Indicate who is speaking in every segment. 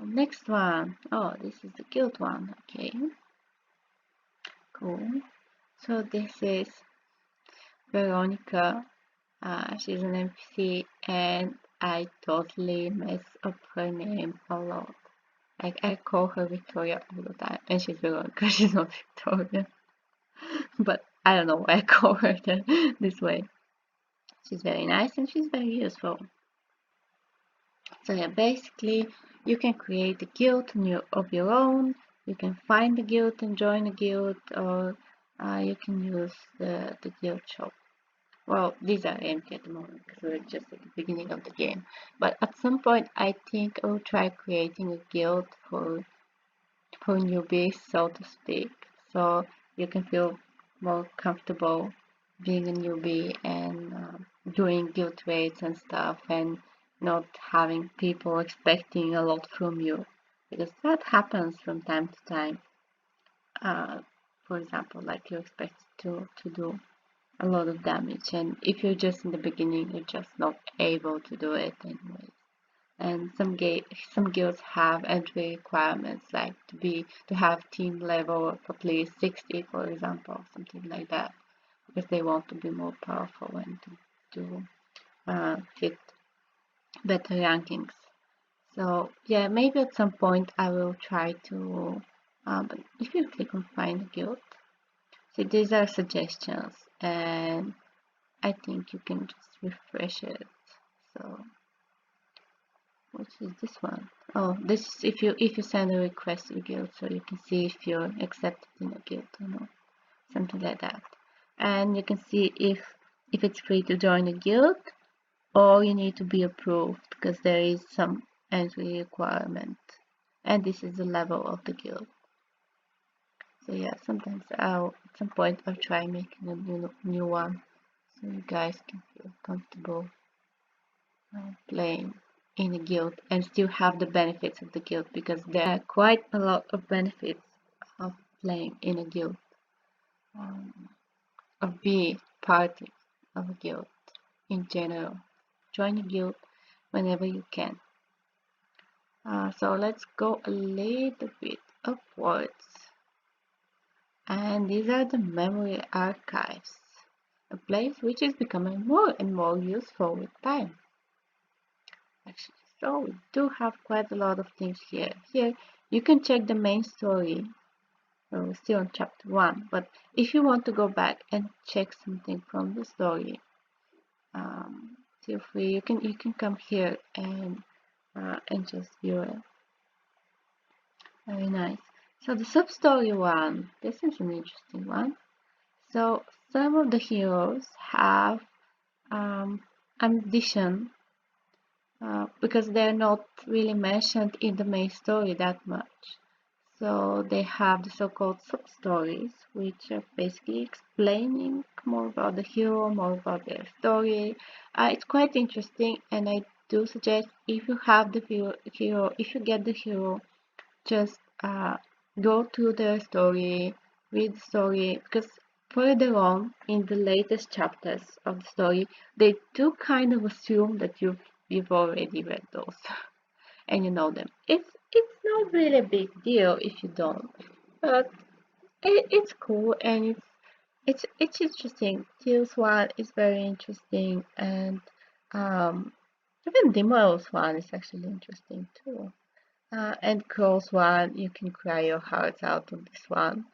Speaker 1: Next one. Oh, this is the guild one. Okay, cool. So this is Veronica. She's an NPC, and I totally mess up her name a lot. Like, I call her Victoria all the time, and she's Veronica. She's not Victoria, but I don't know why I call her this way. She's very nice and she's very useful. So yeah, basically you can create a guild of your own. You can find a guild and join a guild, or you can use the guild shop. Well, these are empty at the moment because we're just at the beginning of the game. But at some point, I think I'll try creating a guild for newbies, so to speak. So you can feel more comfortable being a newbie and doing guild raids and stuff, and not having people expecting a lot from you, because that happens from time to time. For example, like you expect to do a lot of damage, and if you're just in the beginning, you're just not able to do it anyway. And some guilds have entry requirements, like to have team level of at least 60, for example, something like that, because they want to be more powerful and to fit better rankings. So yeah, maybe at some point I will try to. But if you click on find a guild, see, these are suggestions, and I think you can just refresh it. So which is this one? Oh, this is if you send a request to the guild, so you can see if you're accepted in a guild or not, something like that. And you can see if it's free to join a guild, or you need to be approved, because there is some entry requirement. And this is the level of the guild. So yeah, sometimes at some point I'll try making a new one, so you guys can feel comfortable playing in a guild and still have the benefits of the guild, because there are quite a lot of benefits of playing in a guild, of being part of a guild in general. Join a guild whenever you can. So let's go a little bit upwards, and these are the memory archives, a place which is becoming more and more useful with time. Actually, so we do have quite a lot of things here. Here you can check the main story. Well, we're still on chapter 1, but if you want to go back and check something from the story, feel free. You can come here and just view it. Very nice. So the sub-story one, this is an interesting one. So some of the heroes have ambition, because they're not really mentioned in the main story that much. So they have the so-called sub-stories, which are basically explaining more about the hero, more about their story. It's quite interesting, and I do suggest, if you have the hero, if you get the hero, just go to their story, read the story, because further on in the latest chapters of the story, they do kind of assume that you've already read those and you know them. It's not really a big deal if you don't, but it's cool, and it's interesting. Teal's one is very interesting, and even Dimmer's one is actually interesting too. And Crow's one, you can cry your hearts out on this one.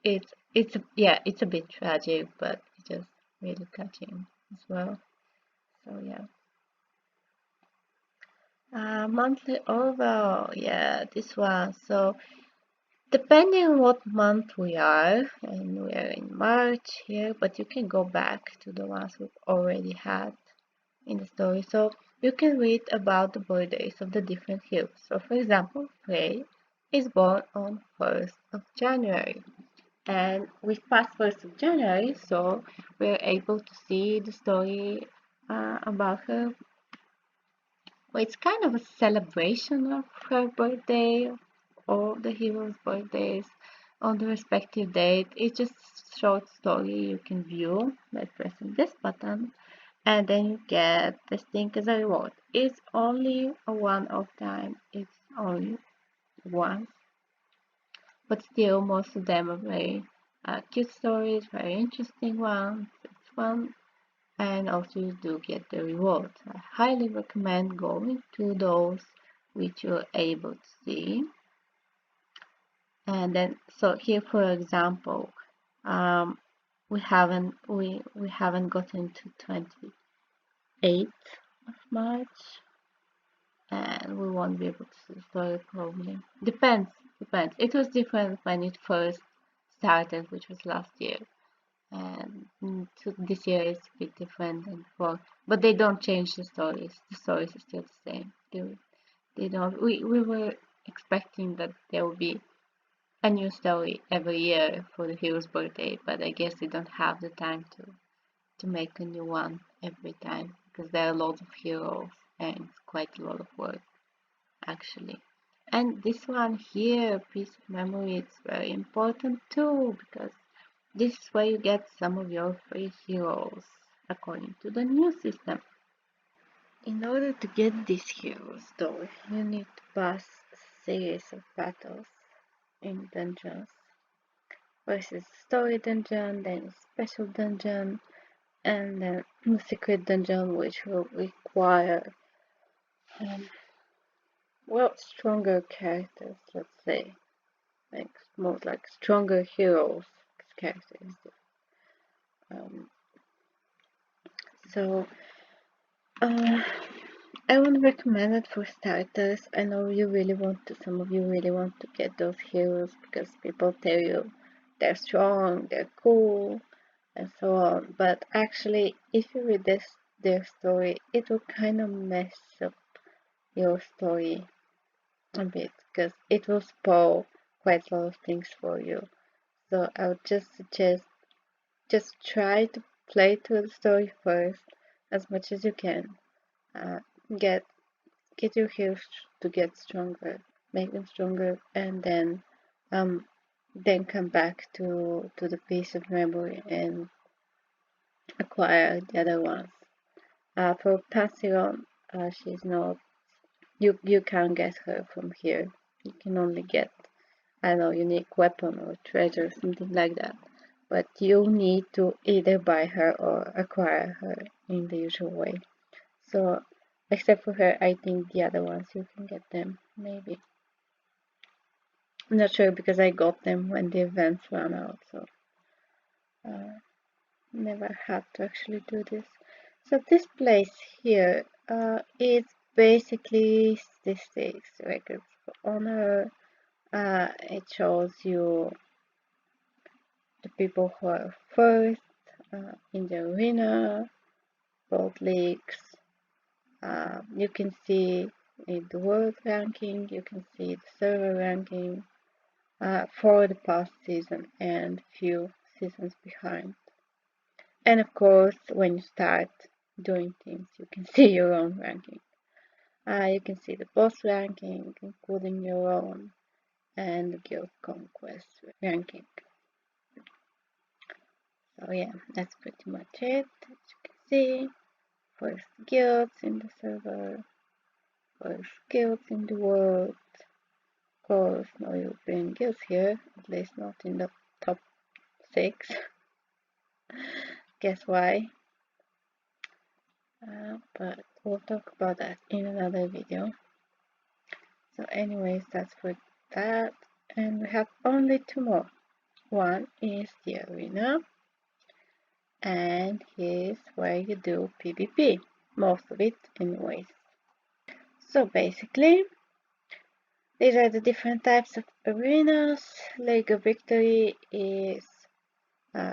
Speaker 1: It's a bit tragic, but it's just really touching as well. So yeah. Monthly overall, yeah, this one. So depending on what month we are, and we're in March here, but you can go back to the ones we've already had in the story. So you can read about the birthdays of the different heroes. So for example, Frey is born on 1st of January. And we passed 1st of January, so we're able to see the story about her. Well, it's kind of a celebration of her birthday, all the heroes' birthdays on the respective date. It's just a short story you can view by pressing this button, and then you get this thing as a reward. It's only a one-off time. It's only once, but still most of them are very cute stories, very interesting ones. It's fun, and also you do get the rewards. I highly recommend going to those which you're able to see. And then, so here, for example, um, we haven't gotten to 28th of March, and we won't be able to see the story probably. Depends. It was different when it first started, which was last year, and this year is a bit different than before. But they don't change the stories. The stories are still the same. They don't. We were expecting that there will be a new story every year for the hero's birthday, but I guess they don't have the time to make a new one every time because there are lots of heroes and it's quite a lot of work actually. And this one here, piece of memory, it's very important too because this is where you get some of your free heroes according to the new system. In order to get these heroes though, you need to pass a series of battles in dungeons. First is story dungeon, then special dungeon, and then the secret dungeon, which will require um, stronger characters, let's say, like more like stronger heroes characters. Um, so I would recommend it for starters. I know some of you really want to get those heroes because people tell you they're strong, they're cool, and so on. But actually, if you read their story, it will kind of mess up your story a bit because it will spoil quite a lot of things for you. So I would just suggest try to play through the story first as much as you can. Uh, get your heroes to get stronger, make them stronger, and then come back to the piece of memory and acquire the other ones. For Passion, she's not. You can't get her from here. You can only get, I don't know, unique weapon or treasure, something like that. But you need to either buy her or acquire her in the usual way. So, except for her, I think the other ones you can get them, maybe. I'm not sure because I got them when the events ran out, so never had to actually do this. So this place here is basically statistics, records for honor. It shows you the people who are first in the arena, both leagues. You can see the world ranking, you can see the server ranking for the past season and few seasons behind. And of course, when you start doing things, you can see your own ranking. You can see the boss ranking, including your own, and the guild conquest ranking. So yeah, that's pretty much it. As you can see, first guilds in the server, first guilds in the world. Of course, no European guilds here, at least not in the top 6. Guess why? But we'll talk about that in another video. So anyways, that's for that. And we have only 2 more. One is the arena. And here's where you do PvP. Most of it anyways. So basically, these are the different types of arenas. League of Victory is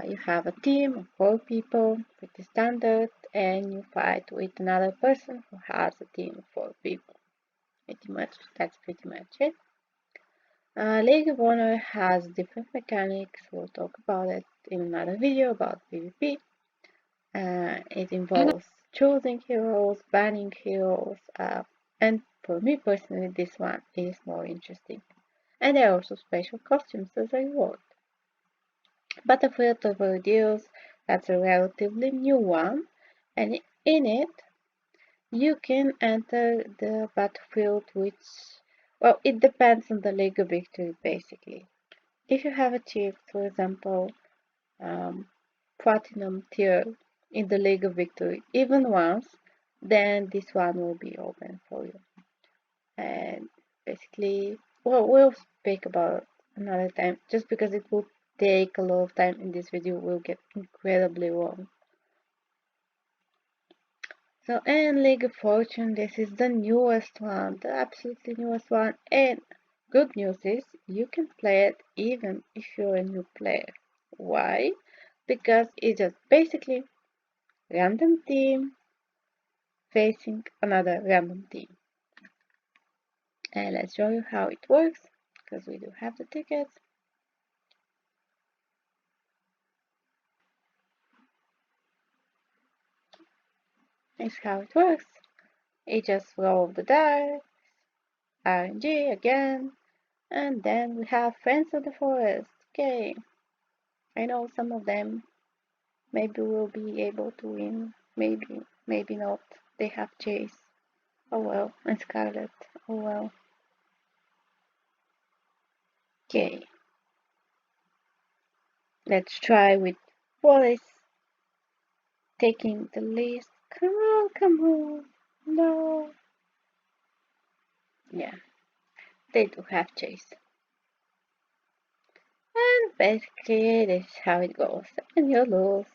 Speaker 1: you have a team of 4 people, pretty standard, and you fight with another person who has a team of 4 people. That's pretty much it. League of Honor has different mechanics. We'll talk about it in another video about PvP. It involves choosing heroes, banning heroes, and for me personally, this one is more interesting. And there are also special costumes as a reward. Battlefield of Ordeals, that's a relatively new one, and In it, you can enter the battlefield, which, well, it depends on the League of Victory basically. If you have achieved, for example, um, Platinum tier in the League of Victory even once, then this one will be open for you. And basically, well, we'll speak about another time, just because it will take a lot of time in this video, will get incredibly long. So, and League of Fortune, this is the newest one, the absolutely newest one, and good news is you can play it even if you're a new player. Why? Because it's just basically random team facing another random team. And let's show you how it works, because we do have the tickets. Here's how it works. You just roll the dice, RNG again, and then we have Friends of the Forest. Okay, I know some of them. Maybe we'll be able to win. Maybe not. They have Chase. Oh well, and Scarlet. Oh well. Okay, let's try with Wallace taking the list. Come on. No. Yeah, they do have Chase. And basically, this is how it goes. And you lose.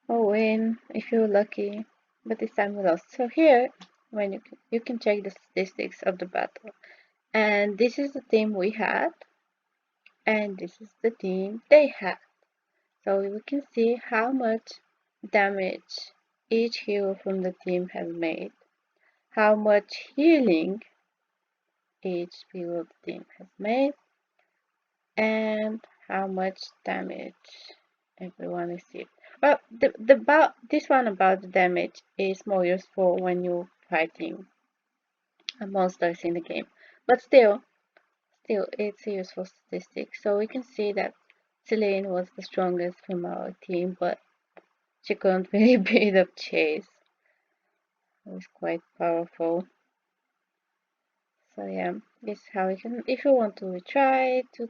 Speaker 1: Or win if you're lucky. But this time we lost. So here, when you can check the statistics of the battle. And this is the team we had. And this is the team they had. So we can see how much damage each hero from the team has made. How much healing each hero of the team has made. And how much damage everyone received. Well, this one about the damage is more useful when you're fighting monsters in the game. But still, it's a useful statistic. So we can see that Celine was the strongest from our team, but she couldn't really beat up Chase. It was quite powerful. So yeah, this is how we can, if you want to retry to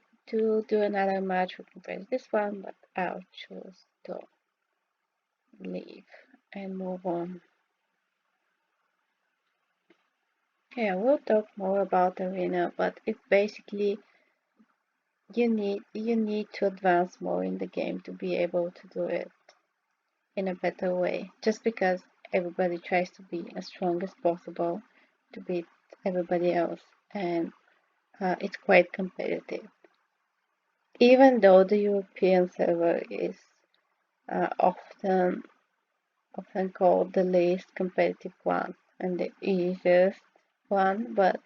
Speaker 1: do another match, we can press this one, but I'll choose to leave and move on. Yeah, we'll talk more about arena, but it's basically you need to advance more in the game to be able to do it in a better way. Just because everybody tries to be as strong as possible to beat everybody else, and it's quite competitive. Even though the European server is often called the least competitive one and the easiest one, but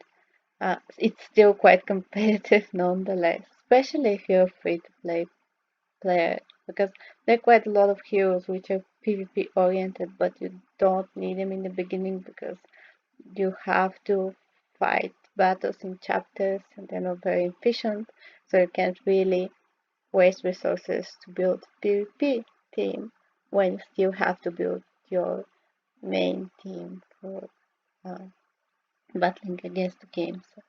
Speaker 1: it's still quite competitive nonetheless, especially if you're a free-to-play player, because there are quite a lot of heroes which are PvP oriented, but you don't need them in the beginning because you have to fight battles in chapters and they're not very efficient, so you can't really waste resources to build PvP team when you still have to build your main team for battling against the game. So